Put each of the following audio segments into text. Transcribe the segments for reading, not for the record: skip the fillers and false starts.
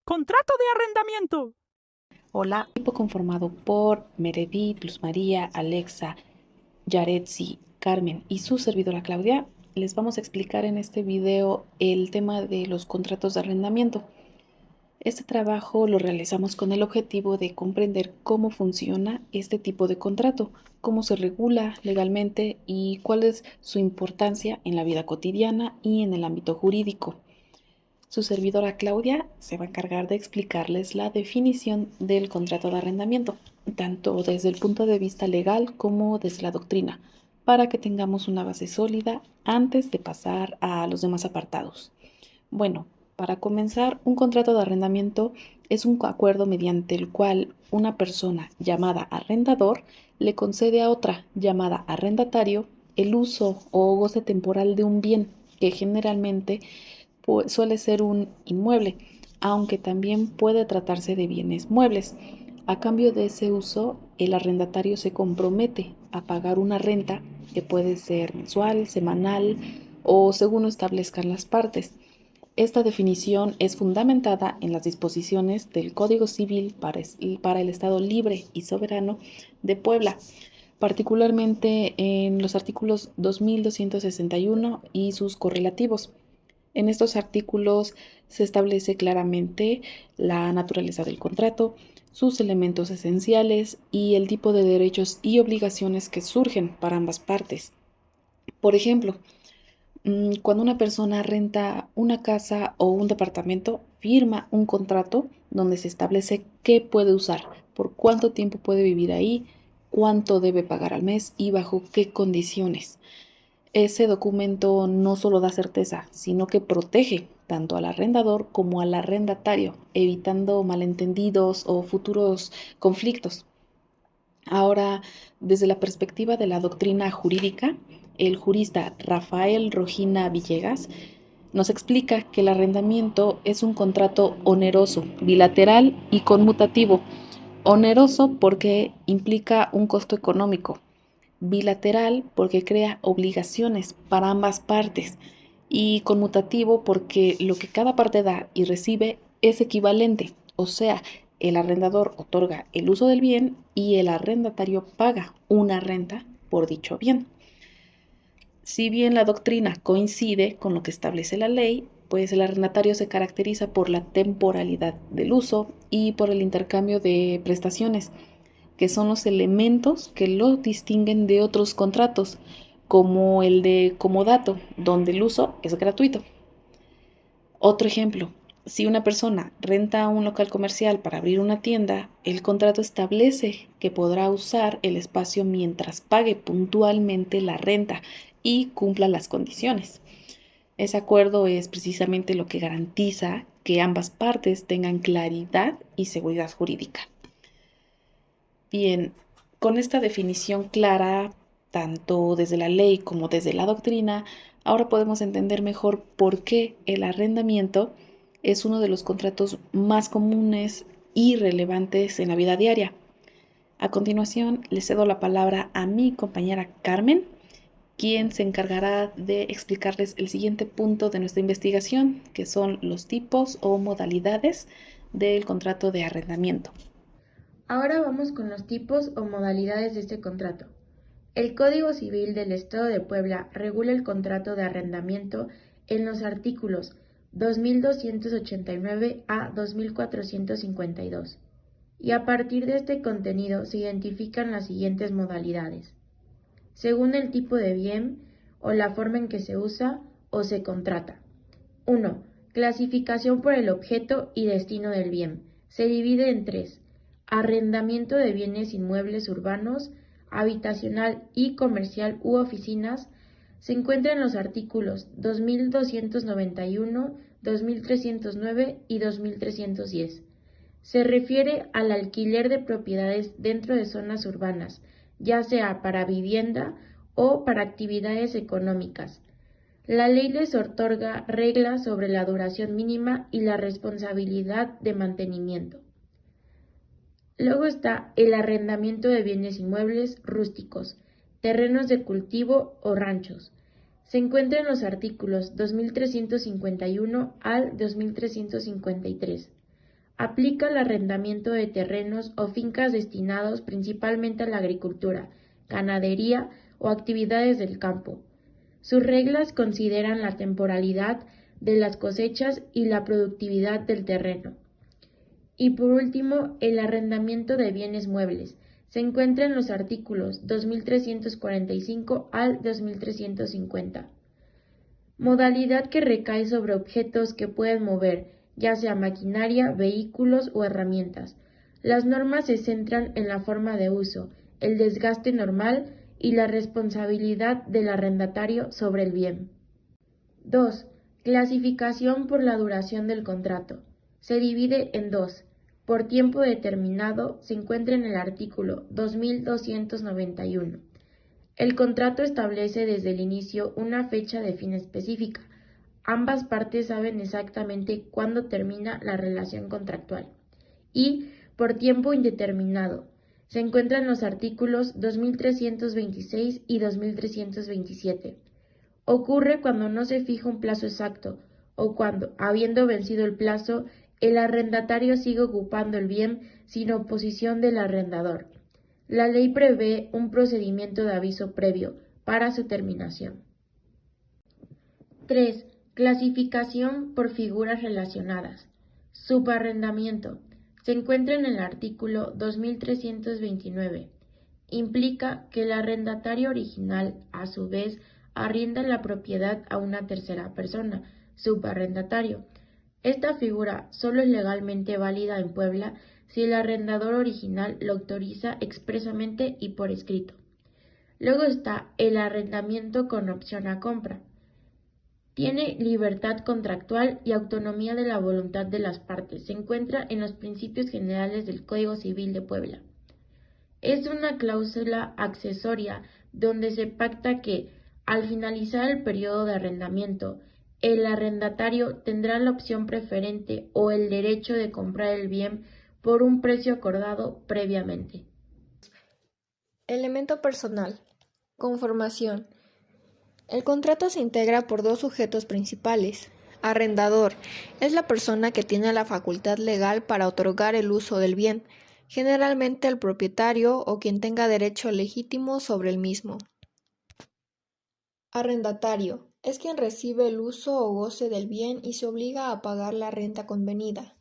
Contrato de arrendamiento. Hola, equipo conformado por Meredith, Luz María, Alexa, Yaretsi, Carmen y su servidora Claudia. Les vamos a explicar en este video el tema de los contratos de arrendamiento. Este trabajo lo realizamos con el objetivo de comprender cómo funciona este tipo de contrato, cómo se regula legalmente y cuál es su importancia en la vida cotidiana y en el ámbito jurídico. Su servidora Claudia se va a encargar de explicarles la definición del contrato de arrendamiento, tanto desde el punto de vista legal como desde la doctrina, para que tengamos una base sólida antes de pasar a los demás apartados. Bueno, para comenzar, un contrato de arrendamiento es un acuerdo mediante el cual una persona llamada arrendador le concede a otra llamada arrendatario el uso o goce temporal de un bien que generalmente suele ser un inmueble, aunque también puede tratarse de bienes muebles. A cambio de ese uso, el arrendatario se compromete a pagar una renta que puede ser mensual, semanal o según lo establezcan las partes. Esta definición es fundamentada en las disposiciones del Código Civil para el Estado Libre y Soberano de Puebla, particularmente en los artículos 2261 y sus correlativos. En estos artículos se establece claramente la naturaleza del contrato, sus elementos esenciales y el tipo de derechos y obligaciones que surgen para ambas partes. Por ejemplo, cuando una persona renta una casa o un departamento, firma un contrato donde se establece qué puede usar, por cuánto tiempo puede vivir ahí, cuánto debe pagar al mes y bajo qué condiciones. Ese documento no solo da certeza, sino que protege tanto al arrendador como al arrendatario, evitando malentendidos o futuros conflictos. Ahora, desde la perspectiva de la doctrina jurídica, el jurista Rafael Rojina Villegas nos explica que el arrendamiento es un contrato oneroso, bilateral y conmutativo. Oneroso porque implica un costo económico, bilateral porque crea obligaciones para ambas partes y conmutativo porque lo que cada parte da y recibe es equivalente, o sea, el arrendador otorga el uso del bien y el arrendatario paga una renta por dicho bien. Si bien la doctrina coincide con lo que establece la ley, pues el arrendatario se caracteriza por la temporalidad del uso y por el intercambio de prestaciones, que son los elementos que lo distinguen de otros contratos, como el de comodato, donde el uso es gratuito. Otro ejemplo, si una persona renta un local comercial para abrir una tienda, el contrato establece que podrá usar el espacio mientras pague puntualmente la renta y cumpla las condiciones. Ese acuerdo es precisamente lo que garantiza que ambas partes tengan claridad y seguridad jurídica. Bien, con esta definición clara, tanto desde la ley como desde la doctrina, ahora podemos entender mejor por qué el arrendamiento es uno de los contratos más comunes y relevantes en la vida diaria. A continuación, le cedo la palabra a mi compañera Carmen, quien se encargará de explicarles el siguiente punto de nuestra investigación, que son los tipos o modalidades del contrato de arrendamiento. Ahora vamos con los tipos o modalidades de este contrato. El Código Civil del Estado de Puebla regula el contrato de arrendamiento en los artículos 2289 a 2452. Y a partir de este contenido se identifican las siguientes modalidades, según el tipo de bien o la forma en que se usa o se contrata. 1. Clasificación por el objeto y destino del bien. Se divide en tres: arrendamiento de bienes inmuebles urbanos, habitacional y comercial u oficinas. Se encuentra en los artículos 2291, 2309 y 2310. Se refiere al alquiler de propiedades dentro de zonas urbanas, ya sea para vivienda o para actividades económicas. La ley les otorga reglas sobre la duración mínima y la responsabilidad de mantenimiento. Luego está el arrendamiento de bienes inmuebles rústicos, terrenos de cultivo o ranchos. Se encuentra en los artículos 2351 al 2353. Aplica el arrendamiento de terrenos o fincas destinados principalmente a la agricultura, ganadería o actividades del campo. Sus reglas consideran la temporalidad de las cosechas y la productividad del terreno. Y por último, el arrendamiento de bienes muebles. Se encuentra en los artículos 2345 al 2350. Modalidad que recae sobre objetos que pueden mover, ya sea maquinaria, vehículos o herramientas. Las normas se centran en la forma de uso, el desgaste normal y la responsabilidad del arrendatario sobre el bien. 2. Clasificación por la duración del contrato. Se divide en dos. Por tiempo determinado se encuentra en el artículo 2291. El contrato establece desde el inicio una fecha de fin específica. Ambas partes saben exactamente cuándo termina la relación contractual. Y por tiempo indeterminado. Se encuentran los artículos 2326 y 2327. Ocurre cuando no se fija un plazo exacto o cuando, habiendo vencido el plazo, el arrendatario sigue ocupando el bien sin oposición del arrendador. La ley prevé un procedimiento de aviso previo para su terminación. 3. Clasificación por figuras relacionadas. Subarrendamiento. Se encuentra en el artículo 2329. Implica que el arrendatario original, a su vez, arrienda la propiedad a una tercera persona, subarrendatario. Esta figura solo es legalmente válida en Puebla si el arrendador original lo autoriza expresamente y por escrito. Luego está el arrendamiento con opción a compra. Tiene libertad contractual y autonomía de la voluntad de las partes. Se encuentra en los principios generales del Código Civil de Puebla. Es una cláusula accesoria donde se pacta que, al finalizar el periodo de arrendamiento, el arrendatario tendrá la opción preferente o el derecho de comprar el bien por un precio acordado previamente. Elemento personal. Conformación. El contrato se integra por dos sujetos principales. Arrendador. Es la persona que tiene la facultad legal para otorgar el uso del bien, generalmente el propietario o quien tenga derecho legítimo sobre el mismo. Arrendatario. Es quien recibe el uso o goce del bien y se obliga a pagar la renta convenida.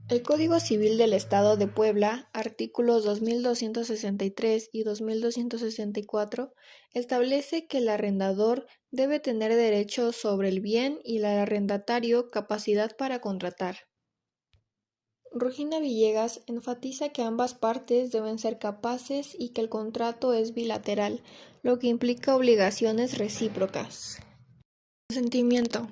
El Código Civil del Estado de Puebla, artículos 2263 y 2264, establece que el arrendador debe tener derechos sobre el bien y el arrendatario capacidad para contratar. Regina Villegas enfatiza que ambas partes deben ser capaces y que el contrato es bilateral, lo que implica obligaciones recíprocas. Consentimiento.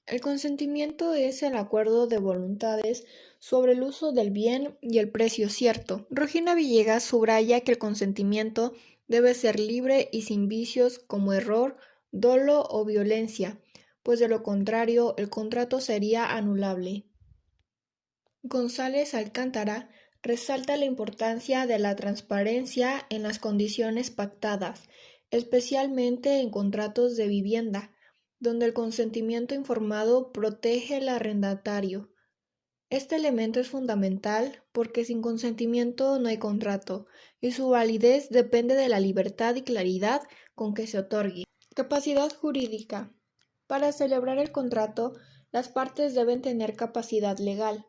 El consentimiento es el acuerdo de voluntades sobre el uso del bien y el precio cierto. Regina Villegas subraya que el consentimiento debe ser libre y sin vicios como error, dolo o violencia, pues de lo contrario el contrato sería anulable. González Alcántara resalta la importancia de la transparencia en las condiciones pactadas, especialmente en contratos de vivienda, donde el consentimiento informado protege al arrendatario. Este elemento es fundamental porque sin consentimiento no hay contrato y su validez depende de la libertad y claridad con que se otorgue. Capacidad jurídica. Para celebrar el contrato, las partes deben tener capacidad legal.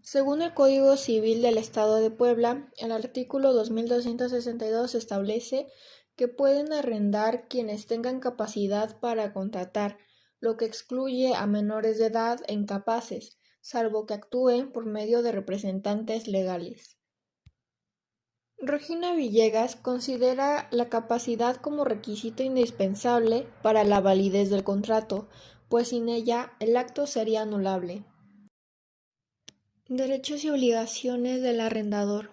Según el Código Civil del Estado de Puebla, el artículo 2262 establece que pueden arrendar quienes tengan capacidad para contratar, lo que excluye a menores de edad e incapaces, salvo que actúen por medio de representantes legales. Regina Villegas considera la capacidad como requisito indispensable para la validez del contrato, pues sin ella el acto sería anulable. Derechos y obligaciones del arrendador.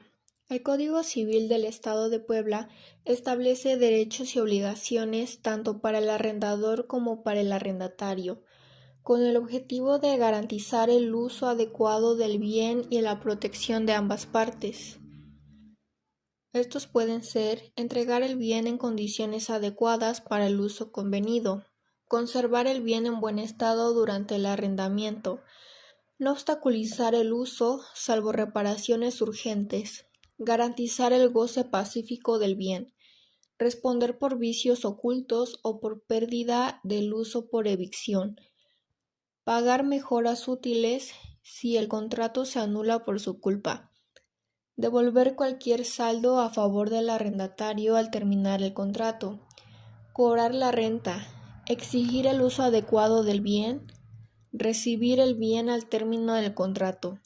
El Código Civil del Estado de Puebla establece derechos y obligaciones tanto para el arrendador como para el arrendatario, con el objetivo de garantizar el uso adecuado del bien y la protección de ambas partes. Estos pueden ser entregar el bien en condiciones adecuadas para el uso convenido, conservar el bien en buen estado durante el arrendamiento, No obstaculizar el uso, salvo reparaciones urgentes. Garantizar el goce pacífico del bien. Responder por vicios ocultos o por pérdida del uso por evicción. Pagar mejoras útiles si el contrato se anula por su culpa. Devolver cualquier saldo a favor del arrendatario al terminar el contrato. Cobrar la renta. Exigir el uso adecuado del bien. Recibir el bien al término del contrato.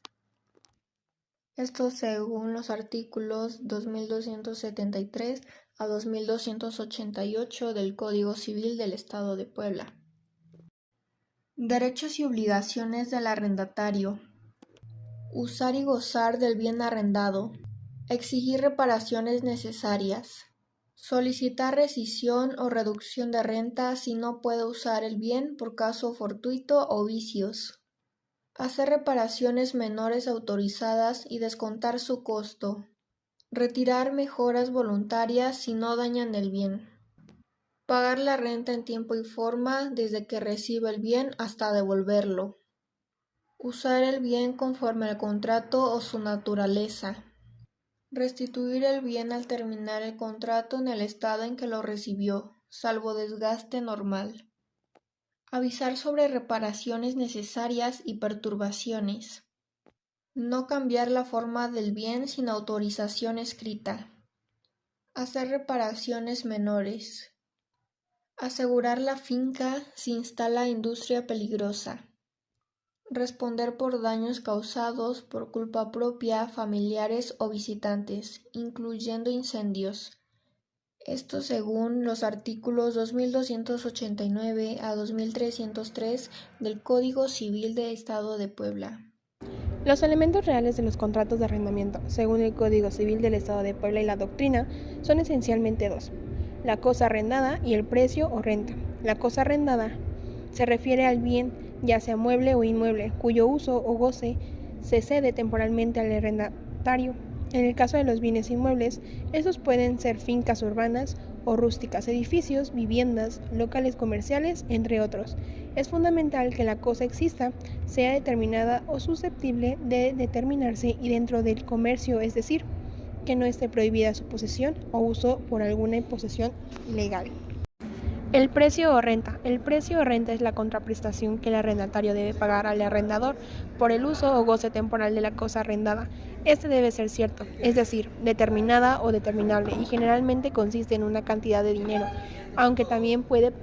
Esto según los artículos 2273 a 2288 del Código Civil del Estado de Puebla. Derechos y obligaciones del arrendatario. Usar y gozar del bien arrendado. Exigir reparaciones necesarias. Solicitar rescisión o reducción de renta si no puede usar el bien por caso fortuito o vicios. Hacer reparaciones menores autorizadas y descontar su costo. Retirar mejoras voluntarias si no dañan el bien. Pagar la renta en tiempo y forma desde que recibe el bien hasta devolverlo. Usar el bien conforme al contrato o su naturaleza. Restituir el bien al terminar el contrato en el estado en que lo recibió, salvo desgaste normal. Avisar sobre reparaciones necesarias y perturbaciones. No cambiar la forma del bien sin autorización escrita. Hacer reparaciones menores. Asegurar la finca si instala industria peligrosa. Responder por daños causados por culpa propia, familiares o visitantes, incluyendo incendios. Esto según los artículos 2289 a 2303 del Código Civil del Estado de Puebla. Los elementos reales de los contratos de arrendamiento, según el Código Civil del Estado de Puebla y la doctrina, son esencialmente dos: la cosa arrendada y el precio o renta. La cosa arrendada se refiere al bien, ya sea mueble o inmueble, cuyo uso o goce se cede temporalmente al arrendatario. En el caso de los bienes inmuebles, estos pueden ser fincas urbanas o rústicas, edificios, viviendas, locales comerciales, entre otros. Es fundamental que la cosa exista, sea determinada o susceptible de determinarse y dentro del comercio, es decir, que no esté prohibida su posesión o uso por alguna posesión legal. El precio o renta. El precio o renta es la contraprestación que el arrendatario debe pagar al arrendador por el uso o goce temporal de la cosa arrendada. Este debe ser cierto, es decir, determinada o determinable, y generalmente consiste en una cantidad de dinero, aunque también puede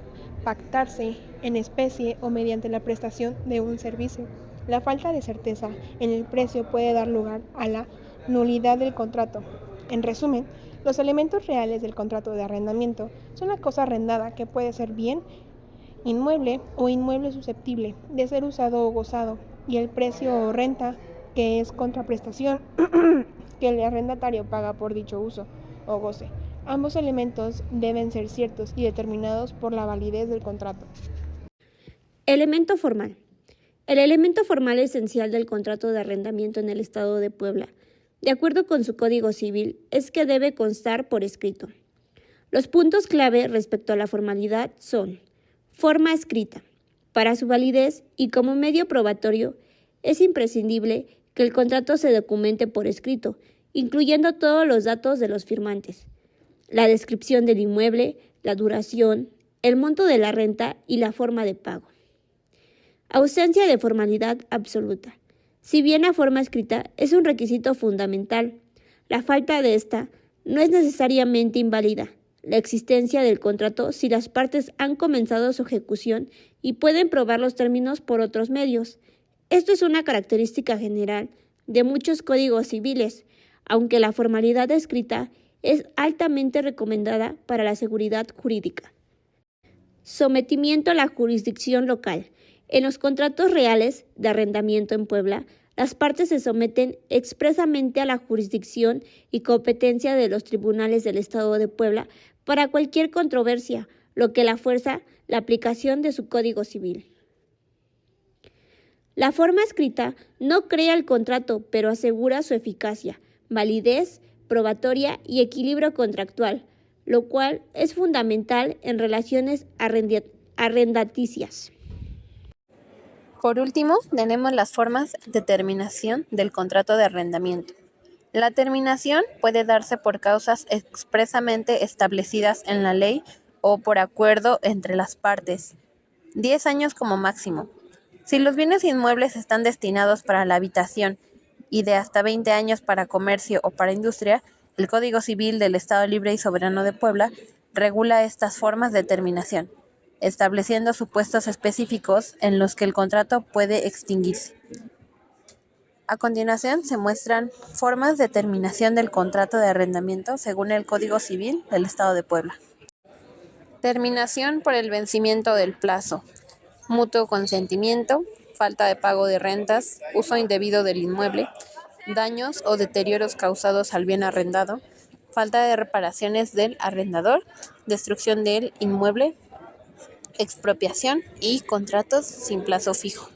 pactarse en especie o mediante la prestación de un servicio. La falta de certeza en el precio puede dar lugar a la nulidad del contrato. En resumen, los elementos reales del contrato de arrendamiento son la cosa arrendada, que puede ser bien inmueble o inmueble susceptible de ser usado o gozado, y el precio o renta, que es contraprestación que el arrendatario paga por dicho uso o goce. Ambos elementos deben ser ciertos y determinados por la validez del contrato. Elemento formal. El elemento formal esencial del contrato de arrendamiento en el Estado de Puebla, de acuerdo con su Código Civil, es que debe constar por escrito. Los puntos clave respecto a la formalidad son: forma escrita. Para su validez y como medio probatorio, es imprescindible que el contrato se documente por escrito, incluyendo todos los datos de los firmantes: la descripción del inmueble, la duración, el monto de la renta y la forma de pago. Ausencia de formalidad absoluta. Si bien la forma escrita es un requisito fundamental, la falta de esta no es necesariamente inválida la existencia del contrato si las partes han comenzado su ejecución y pueden probar los términos por otros medios. Esto es una característica general de muchos códigos civiles, aunque la formalidad escrita es altamente recomendada para la seguridad jurídica. Sometimiento a la jurisdicción local. En los contratos reales de arrendamiento en Puebla, las partes se someten expresamente a la jurisdicción y competencia de los tribunales del Estado de Puebla para cualquier controversia, lo que la fuerza la aplicación de su Código Civil. La forma escrita no crea el contrato, pero asegura su eficacia, validez, probatoria y equilibrio contractual, lo cual es fundamental en relaciones arrendaticias. Por último, tenemos las formas de terminación del contrato de arrendamiento. La terminación puede darse por causas expresamente establecidas en la ley o por acuerdo entre las partes. 10 años como máximo. Si los bienes inmuebles están destinados para la habitación y de hasta 20 años para comercio o para industria, el Código Civil del Estado Libre y Soberano de Puebla regula estas formas de terminación, estableciendo supuestos específicos en los que el contrato puede extinguirse. A continuación se muestran formas de terminación del contrato de arrendamiento según el Código Civil del Estado de Puebla. Terminación por el vencimiento del plazo. Mutuo consentimiento, falta de pago de rentas, uso indebido del inmueble, daños o deterioros causados al bien arrendado, falta de reparaciones del arrendador, destrucción del inmueble, expropiación y contratos sin plazo fijo.